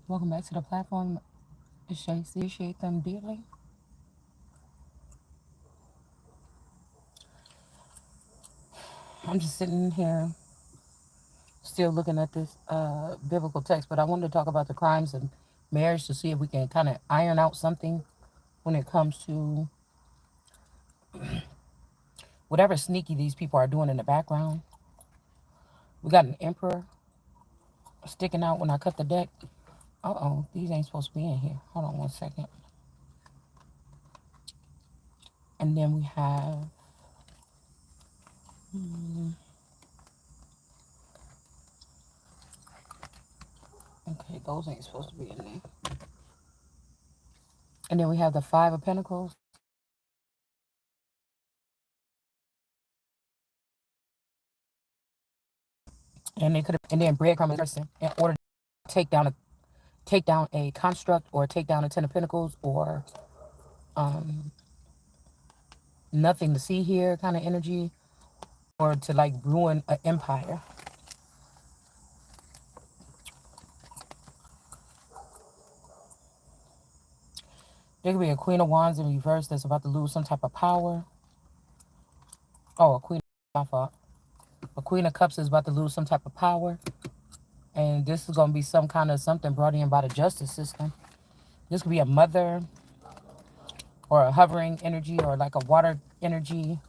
Welcome back to the platform. Shayce, appreciate them dearly. I'm just sitting here still looking at this biblical text, but I wanted to talk about the crimes of marriage to see if we can kind of iron out something when it comes to whatever sneaky these people are doing in the background. We got an emperor sticking out when I cut the deck. Uh-oh, these ain't supposed to be in here. Hold on one second. And then we have, okay, those ain't supposed to be in there. And then we have the Five of Pentacles. And they could have, and then breadcrumb is person in order to take down a construct or take down a Ten of Pentacles or nothing to see here kind of energy or to like ruin an empire. There could be a Queen of Wands in reverse that's about to lose some type of power. Oh, a Queen, my fault. A Queen of Cups is about to lose some type of power. And this is going to be some kind of something brought in by the justice system. This could be a mother or a hovering energy or like a water energy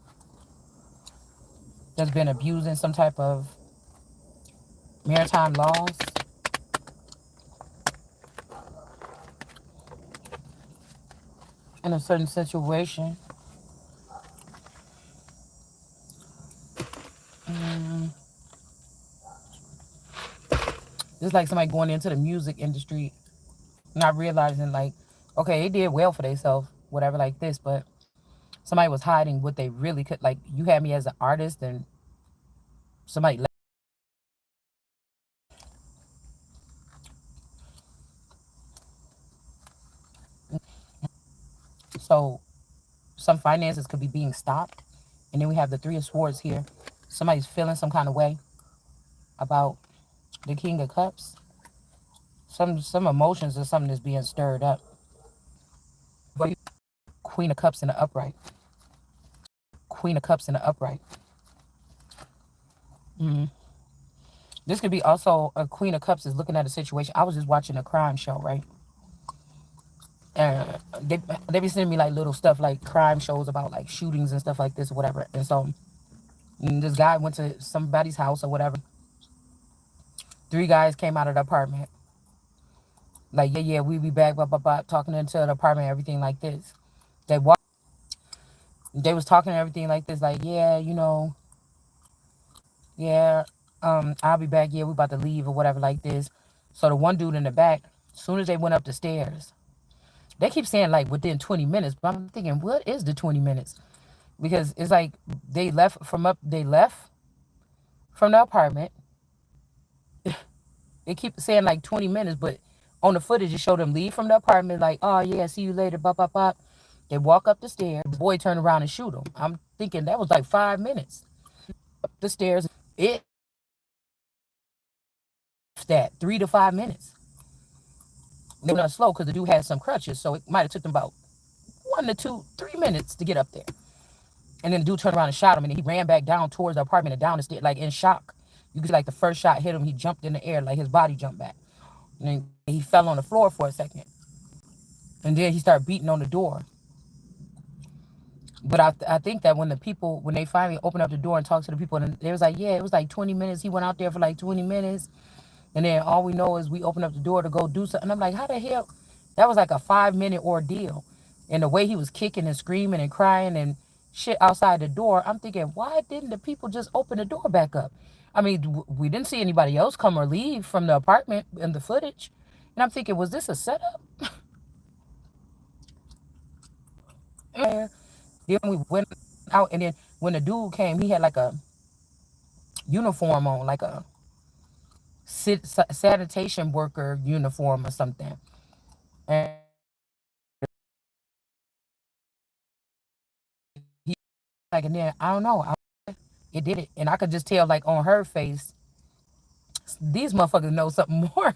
that's been abusing some type of maritime laws. In a certain situation. It's like somebody going into the music industry, not realizing like, okay, they did well for themselves, whatever like this, but somebody was hiding what they really could. Like you had me as an artist, and somebody. So some finances could be being stopped, and then we have the Three of Swords here. Somebody's feeling some kind of way about the King of Cups. Some emotions or something is being stirred up. But Queen of Cups in the upright. Queen of Cups in the upright. This could be also a Queen of Cups is looking at a situation. I was just watching a crime show, right? And they be sending me like little stuff like crime shows about like shootings and stuff like this or whatever. And so this guy went to somebody's house or whatever. Three guys came out of the apartment. Like, yeah, yeah, we be back, blah, blah, blah, talking into the apartment, everything like this. They walked, they was talking and everything like this, like, yeah, yeah, I'll be back, yeah, we about to leave or whatever like this. So the one dude in the back, as soon as they went up the stairs, they keep saying like within 20 minutes, but I'm thinking, what is the 20 minutes? Because it's like they left from the apartment. They keep saying like 20 minutes, but on the footage it showed them leave from the apartment, like, oh yeah, see you later, bop, bop, bop. They walk up the stairs, the boy turned around and shoot him. I'm thinking that was like 5 minutes. Up the stairs, it that 3 to 5 minutes. They went slow because the dude had some crutches, so it might have took them about 1 to 2, 3 minutes to get up there. And then the dude turned around and shot him, and then he ran back down towards the apartment and down the stairs, like in shock. You could see like the first shot hit him, he jumped in the air, like his body jumped back. And then he fell on the floor for a second. And then he started beating on the door. But I think that when they finally opened up the door and talked to the people, and they was like, yeah, it was like 20 minutes. He went out there for like 20 minutes. And then all we know is we opened up the door to go do something. And I'm like, how the hell? That was like a 5 minute ordeal. And the way he was kicking and screaming and crying and shit outside the door, I'm thinking, why didn't the people just open the door back up? I mean, we didn't see anybody else come or leave from the apartment in the footage. And I'm thinking, was this a setup? And then we went out, and then when the dude came, he had like a uniform on, like a sanitation worker uniform or something. And he like, and then I don't know, it did it, and I could just tell like on her face, these motherfuckers know something more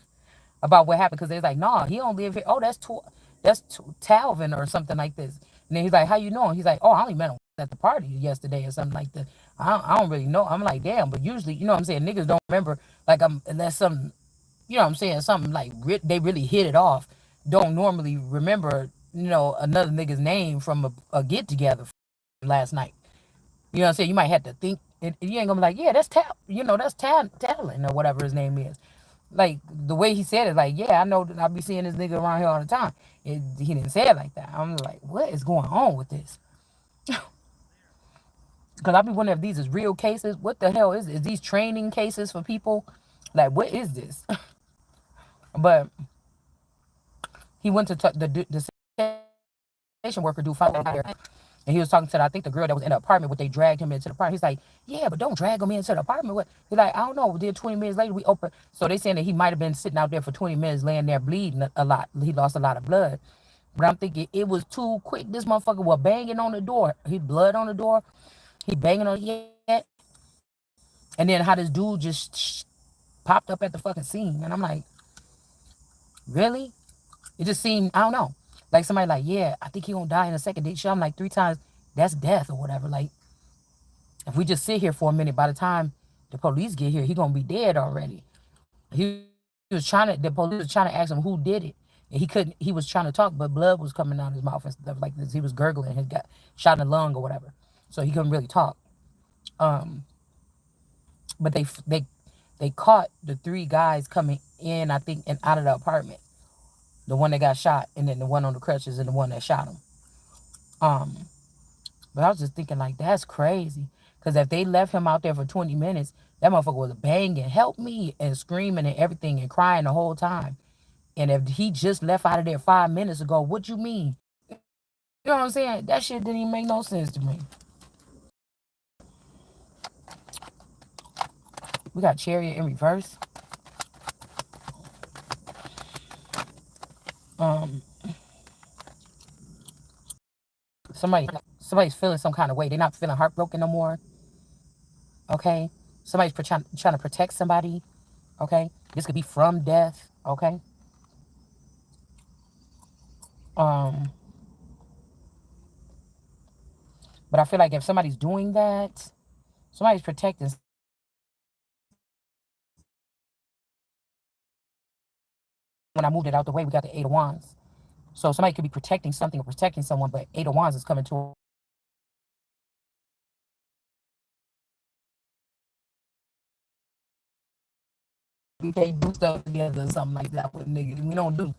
about what happened, because they're like, nah, he don't live here. Oh, that's Talvin or something like this. And then he's like, how you know? He's like, oh, I only met him at the party yesterday or something like that. I don't really know. I'm like, damn, but usually, you know what I'm saying, niggas don't remember, like, unless something, you know what I'm saying, something like they really hit it off, don't normally remember, another nigga's name from a get together last night. You know what I'm saying? You might have to think, you ain't gonna be like, yeah, that's Talon or whatever his name is. Like the way he said it, like, yeah, I know that I'll be seeing this nigga around here all the time. He didn't say it like that. I'm like, what is going on with this? Because I be wondering if these is real cases. What the hell is these training cases for people? Like, what is this? But he went to the station worker dude found out there, and he was talking to I think the girl that was in the apartment. What they dragged him into the apartment. He's like, yeah, but don't drag him into the apartment. What? He's like, I don't know. Then 20 minutes later we open. So they saying that he might have been sitting out there for 20 minutes, laying there bleeding a lot. He lost a lot of blood. But I'm thinking it was too quick. This motherfucker was banging on the door. He blood on the door. He banging on it. And then how this dude just popped up at the fucking scene. And I'm like, really? It just seemed, I don't know. Like somebody like, yeah, I think he gonna die in a second. They shot him like 3 times. That's death or whatever. Like, if we just sit here for a minute, by the time the police get here, he gonna be dead already. The police was trying to ask him who did it. And he couldn't, he was trying to talk, but blood was coming out of his mouth and stuff like this. He was gurgling, he got shot in the lung or whatever. So he couldn't really talk. Um, but they caught the 3 guys coming in, I think, and out of the apartment. The one that got shot, and then the one on the crutches, and the one that shot him. Um, but I was just thinking, like, that's crazy. Because if they left him out there for 20 minutes, that motherfucker was banging, help me, and screaming and everything and crying the whole time. And if he just left out of there 5 minutes ago, what you mean? You know what I'm saying? That shit didn't even make no sense to me. We got Chariot in reverse. Um, somebody's feeling some kind of way. They're not feeling heartbroken no more. Okay, somebody's trying to protect somebody. Okay, this could be from death. Okay. Um, but I feel like if somebody's doing that, somebody's protecting. When I moved it out the way, we got the 8 of Wands. So somebody could be protecting something or protecting someone, but 8 of Wands is coming to. We can't do stuff together or something like that with niggas. We don't do.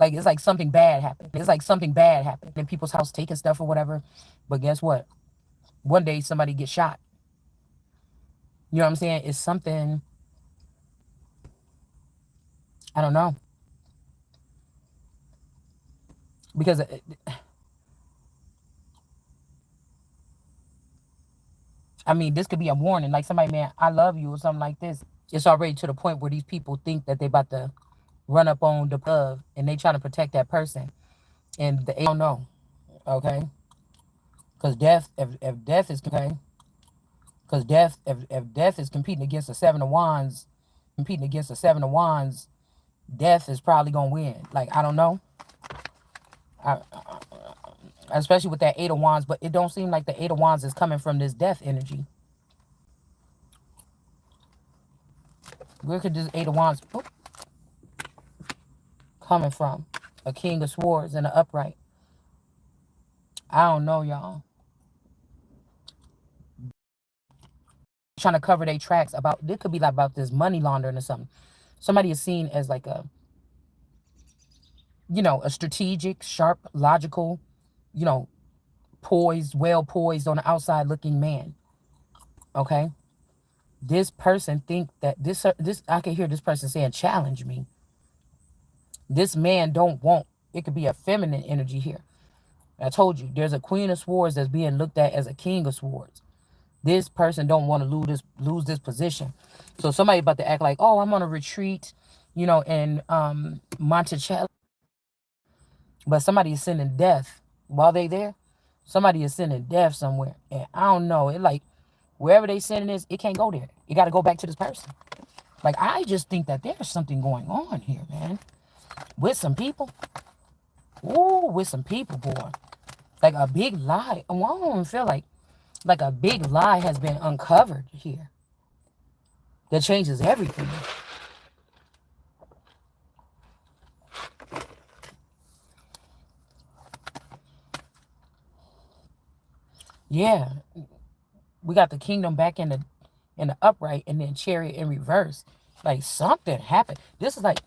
Like, it's like something bad happened. It's like something bad happened in people's house, taking stuff or whatever. But guess what? One day somebody gets shot. You know what I'm saying? It's something, I don't know. Because I mean, this could be a warning. Like somebody, man, I love you or something like this. It's already to the point where these people think that they about to run up on the love, and they trying to protect that person. And they don't know. Okay? Because if death is okay. Because if death is competing against the 7 of Wands, death is probably gonna win. Like, I don't know. I, especially with that 8 of Wands, but it don't seem like the 8 of Wands is coming from this death energy. Where could this 8 of Wands coming from? A King of Swords and an upright. I don't know, y'all. Trying to cover their tracks about, this could be like about this money laundering or something. Somebody is seen as like a strategic, sharp, logical, you know, poised, well poised on the outside looking man. Okay. This person think that this I can hear this person saying, challenge me. This man don't want, it could be a feminine energy here. I told you, there's a Queen of Swords that's being looked at as a King of Swords. This person don't want to lose this position. So somebody about to act like, oh, I'm on a retreat, in Monticello. But somebody is sending death while they there. Somebody is sending death somewhere. And I don't know. It like, wherever they sending this, it can't go there. It got to go back to this person. Like, I just think that there's something going on here, man. With some people. Ooh, with some people, boy. Like a big lie. Well, I don't feel like a big lie has been uncovered here. That changes everything. Yeah. We got the kingdom back in the upright and then chariot in reverse. Like something happened. This is like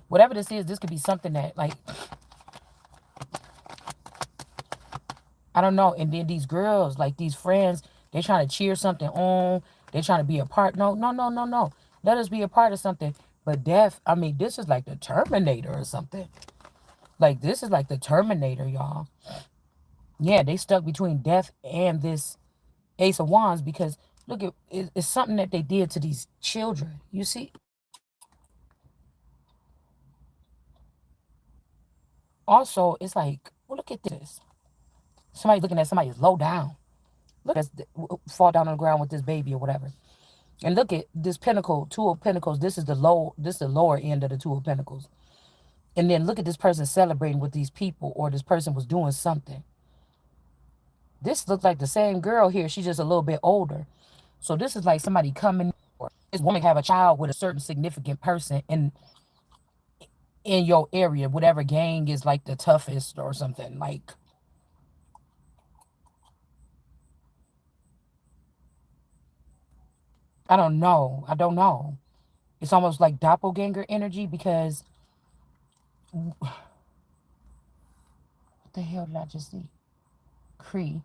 whatever this is, this could be something that like I don't know. And then these girls, like these friends, they trying to cheer something on. They trying to be a part. No, no, no, no, no. Let us be a part of something. But death, I mean, this is like the Terminator or something. Like this is like the Terminator, y'all. Yeah, they stuck between death and this Ace of Wands because look, it's something that they did to these children. You see? Also, it's like, well, look at this. Somebody looking at somebody's low down. Look at fall down on the ground with this baby or whatever. And look at this pentacle, two of pentacles. This is the lower end of the two of pentacles. And then look at this person celebrating with these people, or this person was doing something. This looks like the same girl here. She's just a little bit older. So this is like somebody coming, or this woman have a child with a certain significant person in your area, whatever gang is like the toughest or something. Like, I don't know. I don't know. It's almost like doppelganger energy because what the hell did I just see? Cree.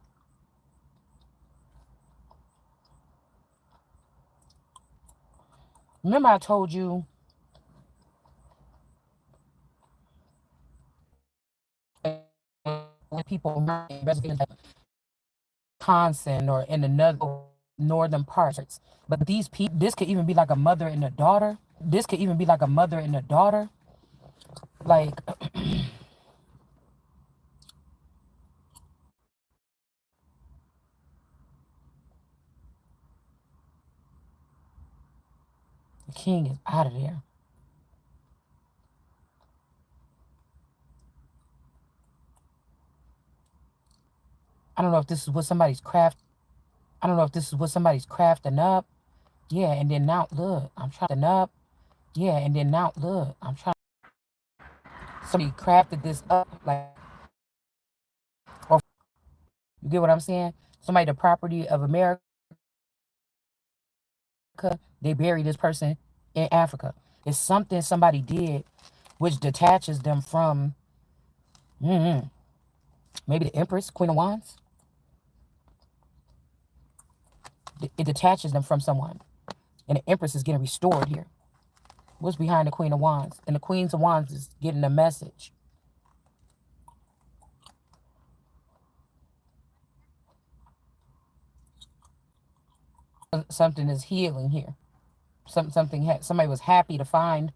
Remember I told you when people in reservations like Wisconsin or in another northern parts. But these people, this could even be like a mother and a daughter. This could even be like a mother and a daughter. Like the king is out of there. I don't know if this is what somebody's craft. I don't know if this is what somebody's crafting up. Yeah, and then now look, I'm trying up. Yeah, and then now look, I'm trying. Somebody crafted this up like, or you get what I'm saying? Somebody, the property of America, they bury this person in Africa. It's something somebody did which detaches them from maybe the Empress, Queen of Wands. It detaches them from someone. And the Empress is getting restored here. What's behind the Queen of Wands? And the Queen of Wands is getting a message. Something is healing here. Somebody was happy to find.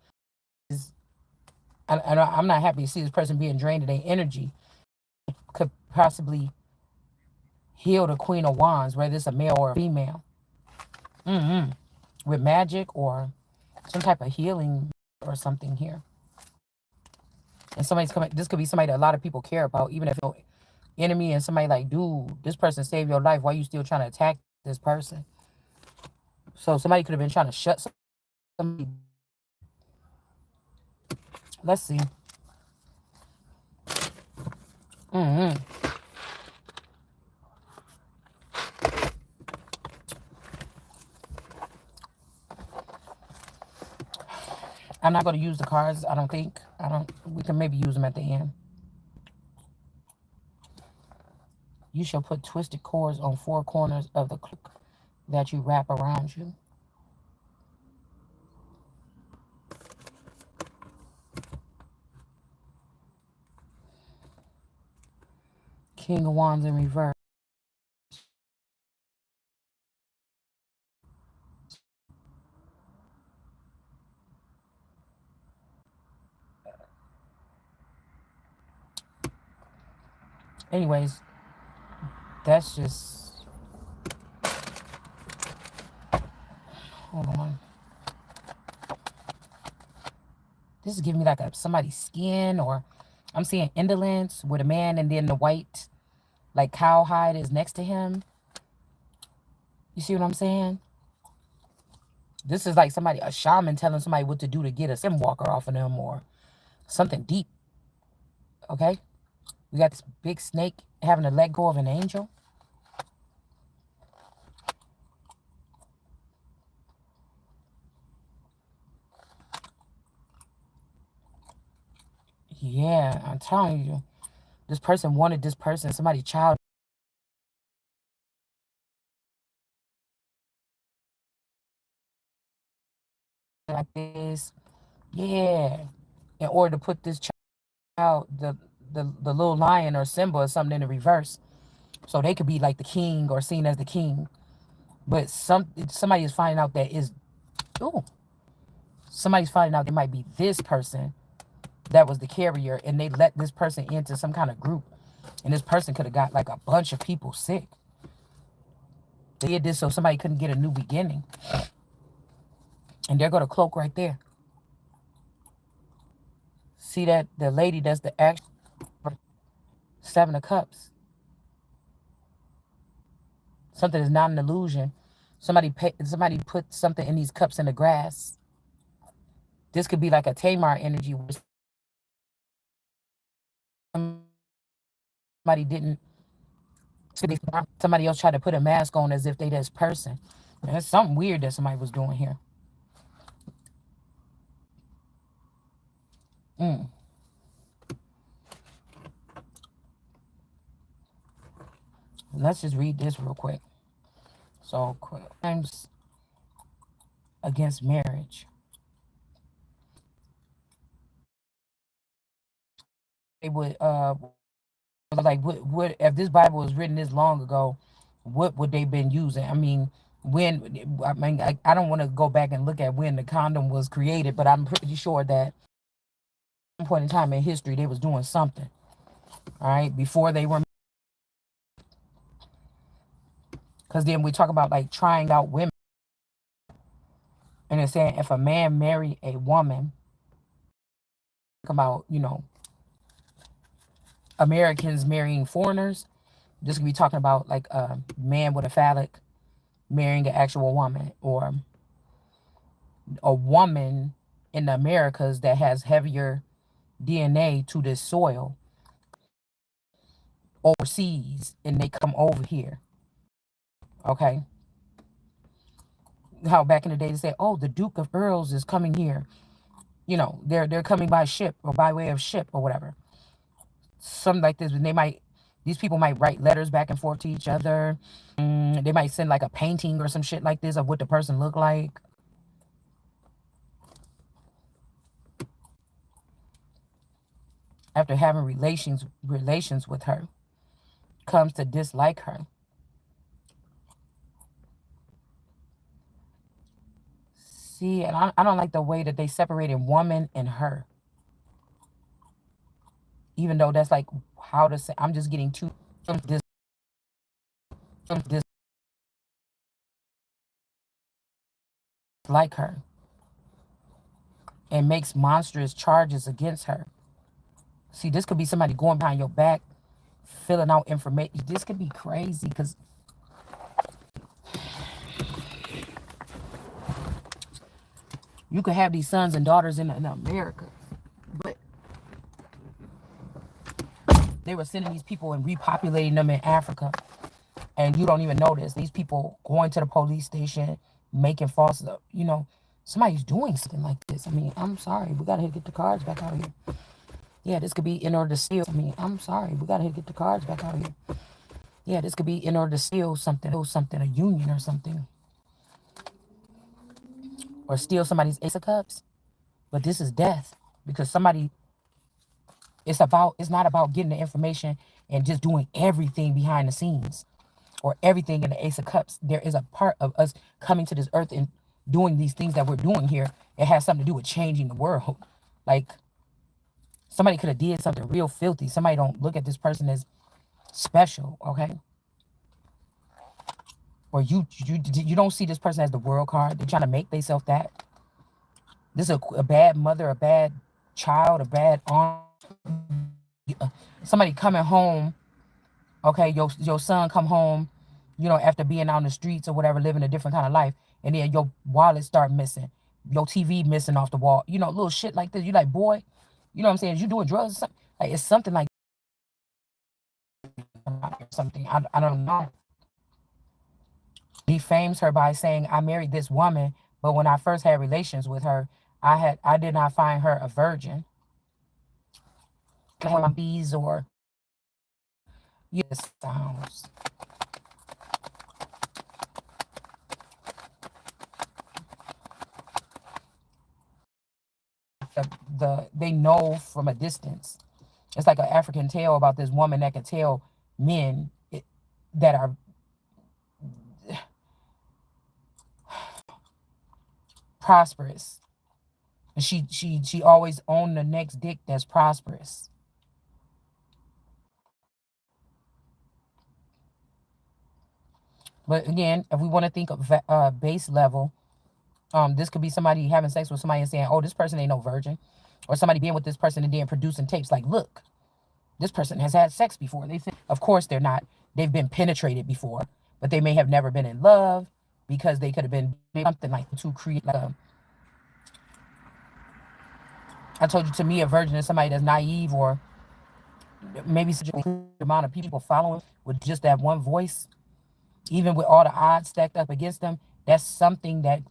I'm not happy to see this person being drained of their energy. Could possibly heal the Queen of Wands, whether it's a male or a female, with magic or some type of healing or something here. And somebody's coming. This could be somebody that a lot of people care about, even if you're enemy and somebody like, dude, this person saved your life. Why are you still trying to attack this person? So somebody could have been trying to shut somebody. Let's see. I'm not going to use the cards. I don't think. I don't. We can maybe use them at the end. You shall put twisted cords on four corners of the cloak that you wrap around you. King of Wands in reverse. Anyways, that's just. Hold on. This is giving me like somebody's skin, or I'm seeing indolence with a man, and then the white, like cowhide is next to him. You see what I'm saying? This is like somebody, a shaman telling somebody what to do to get a skinwalker off of them, or something deep. Okay? We got this big snake having to let go of an angel. Yeah, I'm telling you. This person wanted this person, somebody child like this. Yeah. In order to put this child, the little lion or Simba or something in the reverse. So they could be like the king or seen as the king. But somebody is finding out that is, ooh, somebody's finding out it might be this person that was the carrier, and they let this person into some kind of group. And this person could have got like a bunch of people sick. They did this so somebody couldn't get a new beginning. And there go the cloak right there. See that the lady that's the actual Seven of Cups. Something is not an illusion. Somebody put something in these cups in the grass. This could be like a Tamar energy where somebody didn't. Somebody else tried to put a mask on as if they this person. There's something weird that somebody was doing here. Let's just read this real quick. So, crimes against marriage. They would like what if this Bible was written this long ago, what would they been using? I mean, I don't want to go back and look at when the condom was created, but I'm pretty sure that at some point in time in history they was doing something. All right, before they were, because then we talk about like trying out women, and it's saying if a man marry a woman, about Americans marrying foreigners. This could be talking about like a man with a phallic marrying an actual woman, or a woman in the Americas that has heavier DNA to this soil overseas, and they come over here. Okay. How back in the day they say, oh, the Duke of Earls is coming here. They're coming by ship or by way of ship or whatever. Something like this. And these people might write letters back and forth to each other. They might send like a painting or some shit like this of what the person looked like. After having relations with her, comes to dislike her. See, and I don't like the way that they separated woman and her. Even though that's like how to say, I'm just getting too dislike her, and makes monstrous charges against her. See, this could be somebody going behind your back, filling out information. This could be crazy because you could have these sons and daughters in America, but they were sending these people and repopulating them in Africa. And you don't even notice these people going to the police station, making false, somebody's doing something like this. I mean, I'm sorry. We got to get the cards back out here. Yeah, this could be in order to steal. I mean, I'm sorry. We got to get the cards back out here. Yeah, this could be in order to steal something, a union or something. Or steal somebody's Ace of Cups. But this is death. Because it's not about getting the information and just doing everything behind the scenes. Or everything in the Ace of Cups. There is a part of us coming to this earth and doing these things that we're doing here. It has something to do with changing the world. Like, somebody could have did something real filthy. Somebody don't look at this person as special, okay? Or you don't see this person as the world card. They're trying to make themselves that. This is a bad mother, a bad child, a bad aunt, somebody coming home. Okay, your son come home, after being out in the streets or whatever, living a different kind of life, and then your wallet start missing, your TV missing off the wall, little shit like this. You like, boy, you know what I'm saying? Is you doing drugs or something? Like it's something like something. I don't know. Defames her by saying, I married this woman, but when I first had relations with her, I did not find her a virgin. Bees or yes sounds. They know from a distance. It's like an African tale about this woman that can tell men that are prosperous. And she always owned the next dick that's prosperous. But again, if we want to think of base level, this could be somebody having sex with somebody and saying, "Oh, this person ain't no virgin," or somebody being with this person and then producing tapes like, "Look, this person has had sex before." They think, of course, they're not. They've been penetrated before, but they may have never been in love because they could have been something like to create like a. I told you, to me, a virgin is somebody that's naive or maybe such a amount of people following with just that one voice, even with all the odds stacked up against them. That's something that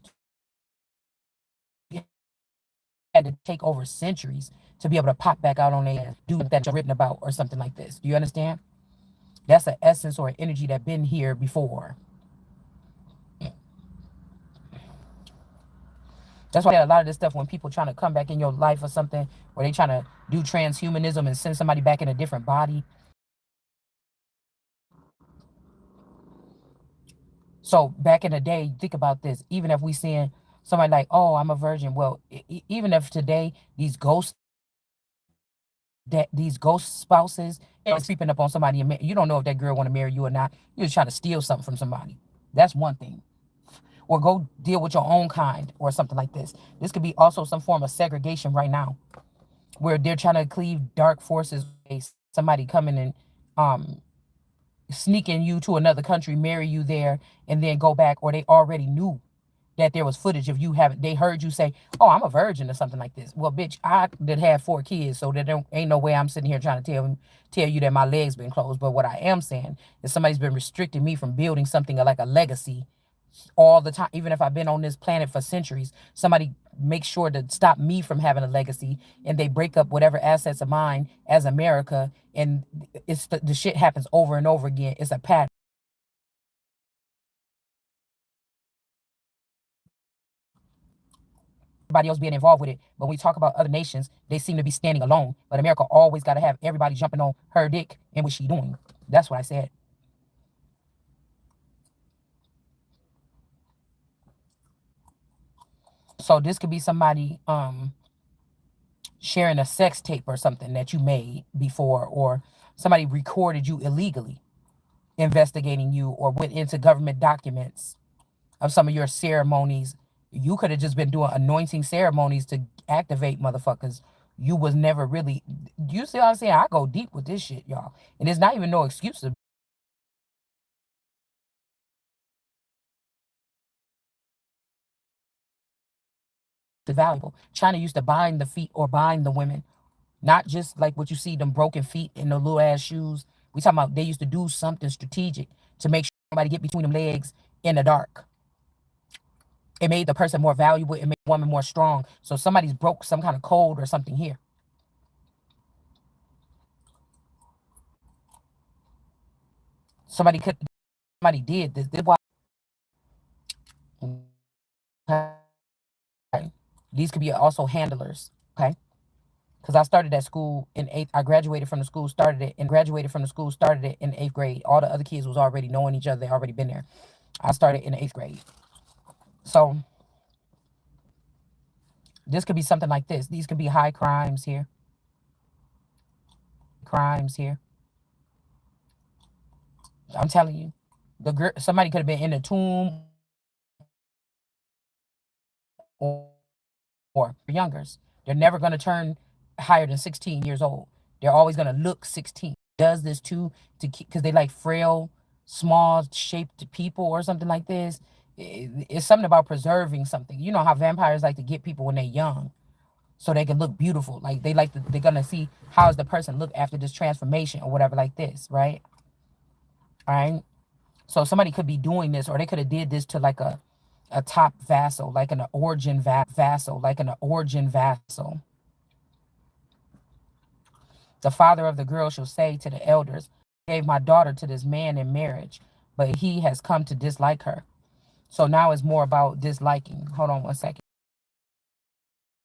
had to take over centuries to be able to pop back out on a do that you're written about or something like this. Do you understand? That's an essence or an energy that been here before. That's why a lot of this stuff when people trying to come back in your life or something, or they trying to do transhumanism and send somebody back in a different body. So back in the day, think about this. Even if we seeing somebody like, oh, I'm a virgin. Well, even if today these ghost spouses are creeping up on somebody, and you don't know if that girl want to marry you or not. You're just trying to steal something from somebody. That's one thing. Or go deal with your own kind or something like this. This could be also some form of segregation right now, where they're trying to cleave dark forces. Somebody coming and um sneaking you to another country, marry you there, and then go back, or they already knew that there was footage of you having. They heard you say, "Oh, I'm a virgin" or something like this. Well, bitch, I did have 4 kids, so there ain't no way I'm sitting here trying to tell you that my legs been closed. But what I am saying is somebody's been restricting me from building something like a legacy all the time. Even if I've been on this planet for centuries, somebody makes sure to stop me from having a legacy, and they break up whatever assets of mine as America, and it's the shit happens over and over again. It's a pattern. Everybody else being involved with it. But when we talk about other nations, they seem to be standing alone. But America always got to have everybody jumping on her dick and what she doing. That's what I said. So this could be somebody sharing a sex tape or something that you made before, or somebody recorded you illegally investigating you, or went into government documents of some of your ceremonies. You could have just been doing anointing ceremonies to activate motherfuckers. You was never really. You see what I'm saying? I go deep with this shit, y'all, and it's not even no excuse to be valuable. China used to bind the feet or bind the women, not just like what you see them broken feet and the little ass shoes. We talking about they used to do something strategic to make sure nobody get between them legs in the dark. It made the person more valuable. It made the woman more strong. So somebody's broke some kind of code or something here. Somebody could. Somebody did this. This is why. Okay. These could be also handlers. Okay. Because I started at school in eighth. I graduated from the school. Started it in eighth grade. All the other kids was already knowing each other. They already been there. I started in eighth grade. So this could be something like this. These could be high crimes here. Crimes here. I'm telling you, somebody could have been in the tomb, or youngers. They're never gonna turn higher than 16 years old. They're always gonna look 16. Does this too to keep because they like frail, small shaped people or something like this. It's something about preserving something. You know how vampires like to get people when they're young, so they can look beautiful. Like they like to, they're gonna see how does the person look after this transformation or whatever like this, right? All right. So somebody could be doing this, or they could have did this to like a top vassal, like an origin vassal, like an origin vassal. The father of the girl shall say to the elders, I gave my daughter to this man in marriage, but he has come to dislike her. So now it's more about disliking. Hold on one second.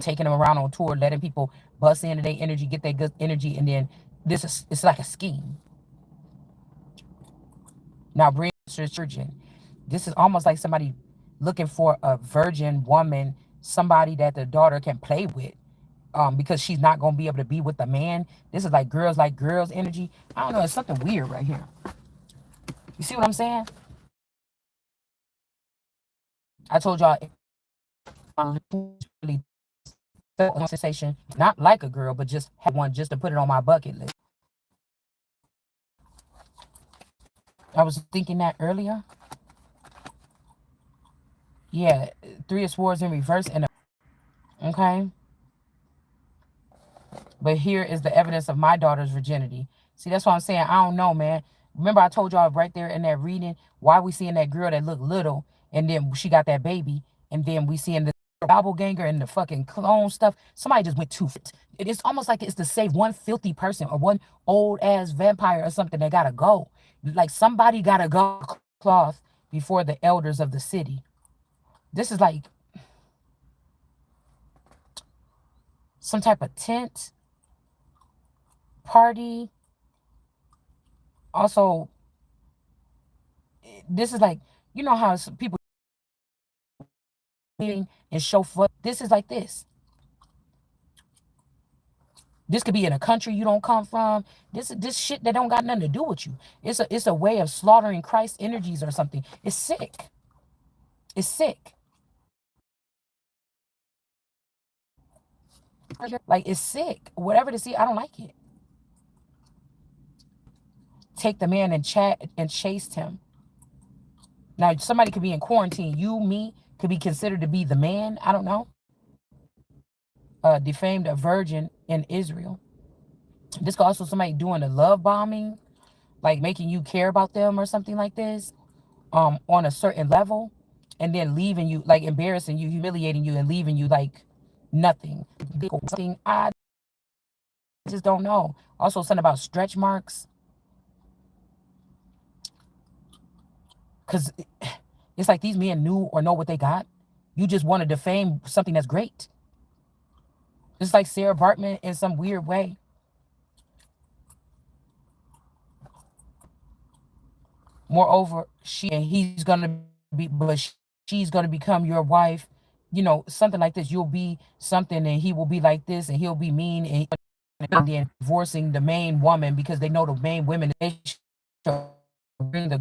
Taking them around on tour, letting people bust into their energy, get their good energy, and then this is it's like a scheme. Now bring surgeon. This is almost like somebody looking for a virgin woman, somebody that the daughter can play with. Because she's not gonna be able to be with the man. This is like girls energy. I don't know, it's something weird right here. You see what I'm saying? I told y'all really sensation, not like a girl, but just have one just to put it on my bucket list. I was thinking that earlier. Yeah, three of swords in reverse and okay. But here is the evidence of my daughter's virginity. See, that's what I'm saying. I don't know, man. Remember I told y'all right there in that reading why we seeing that girl that looked little and then she got that baby and then we seeing the doppelganger and the fucking clone stuff. Somebody just went too fit. It's almost like it's to save one filthy person or one old ass vampire or something that gotta go. Like somebody gotta go cloth before the elders of the city. This is like some type of tent party. Also, this is like, you know how people and show foot. This is like this. This could be in a country you don't come from. This shit that don't got nothing to do with you. It's a way of slaughtering Christ energies or something. It's sick. It's sick. Like it's sick. Whatever to see, I don't like it. Take the man and chat and chased him. Now somebody could be in quarantine. You, me, could be considered to be the man. I don't know. Defamed a virgin in Israel. This could also somebody doing a love bombing, like making you care about them or something like this, on a certain level, and then leaving you, like embarrassing you, humiliating you, and leaving you like nothing. I just don't know. Also, something about stretch marks, because it's like these men knew or know what they got. You just want to defame something that's great. It's like Sarah Bartman in some weird way. Moreover, he's gonna be, but she's gonna become your wife. You know, something like this. You'll be something, and he will be like this, and he'll be mean, and then divorcing the main woman because they know the main women they bring the